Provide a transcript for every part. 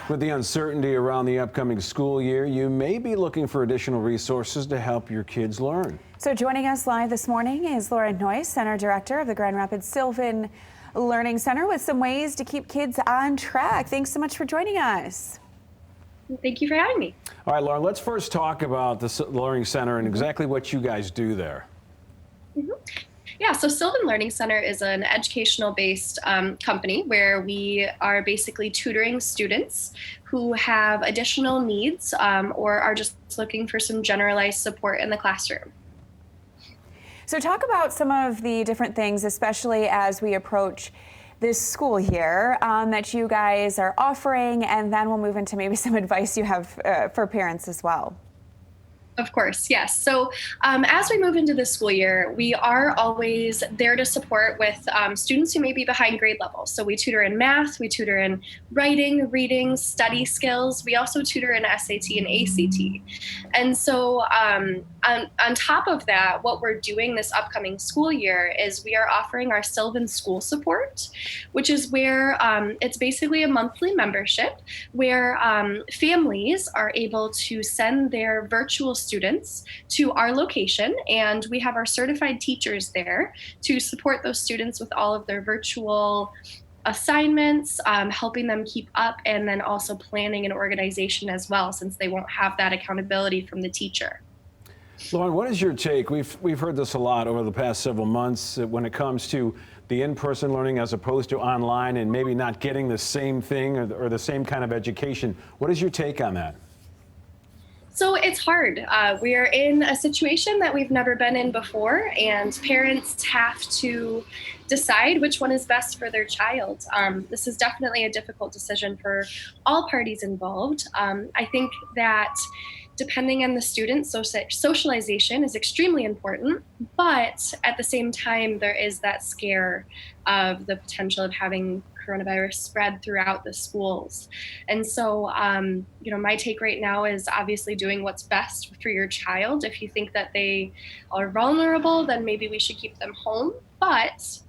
With the uncertainty around the upcoming school year, you may be looking for additional resources to help your kids learn. So joining us live this morning is Lauren Noyce, Center Director of the Grand Rapids Sylvan Learning Center, with some ways to keep kids on track. Thanks so much for joining us. Thank you for having me. All right, Lauren, let's first talk about the Learning Center and exactly what you guys do there. Yeah, so Sylvan Learning Center is an educational-based company where we are basically tutoring students who have additional needs or are just looking for some generalized support in the classroom. So talk about some of the different things, especially as we approach this school year, that you guys are offering, and then we'll move into maybe some advice you have for parents as well. Of course, yes. So as we move into the school year, we are always there to support with students who may be behind grade level. So we tutor in math, we tutor in writing, reading, study skills. We also tutor in SAT and ACT. And so on top of that, what we're doing this upcoming school year is we are offering our Sylvan School Support, which is where it's basically a monthly membership where families are able to send their virtual students to our location, and we have our certified teachers there to support those students with all of their virtual assignments, helping them keep up, and then also planning and organization as well, since they won't have that accountability from the teacher. Lauren, what is your take? We've heard this a lot over the past several months when it comes to the in-person learning as opposed to online and maybe not getting the same thing or the same kind of education. What is your take on that? So it's hard. We are in a situation that we've never been in before, and parents have to decide which one is best for their child. This is definitely a difficult decision for all parties involved. I think that depending on the student, socialization is extremely important, but at the same time, there is that scare of the potential of having coronavirus spread throughout the schools. And so, my take right now is obviously doing what's best for your child. If you think that they are vulnerable, then maybe we should keep them home. But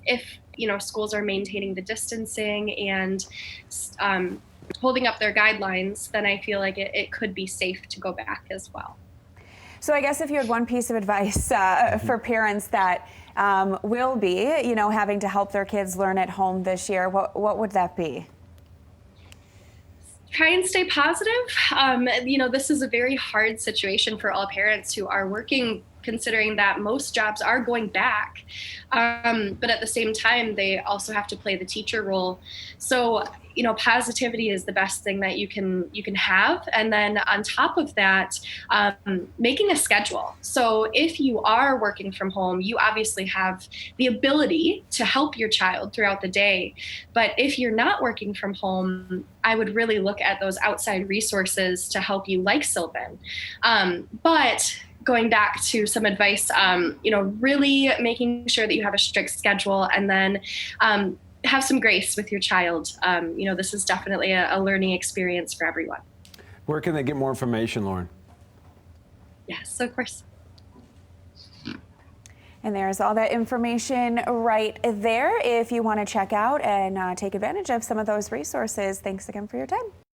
if, schools are maintaining the distancing and holding up their guidelines, then I feel like it could be safe to go back as well. So I guess if you had one piece of advice for parents that will be, having to help their kids learn at home this year, what would that be? Try and stay positive. This is a very hard situation for all parents who are working, considering that most jobs are going back. But at the same time, they also have to play the teacher role. So, positivity is the best thing that you can have. And then on top of that, making a schedule. So if you are working from home, you obviously have the ability to help your child throughout the day. But if you're not working from home, I would really look at those outside resources to help you, like Sylvan. But going back to some advice, really making sure that you have a strict schedule, and then have some grace with your child. This is definitely a learning experience for everyone. Where can they get more information, Lauren? Yes, of course. And there's all that information right there if you want to check out and take advantage of some of those resources. Thanks again for your time.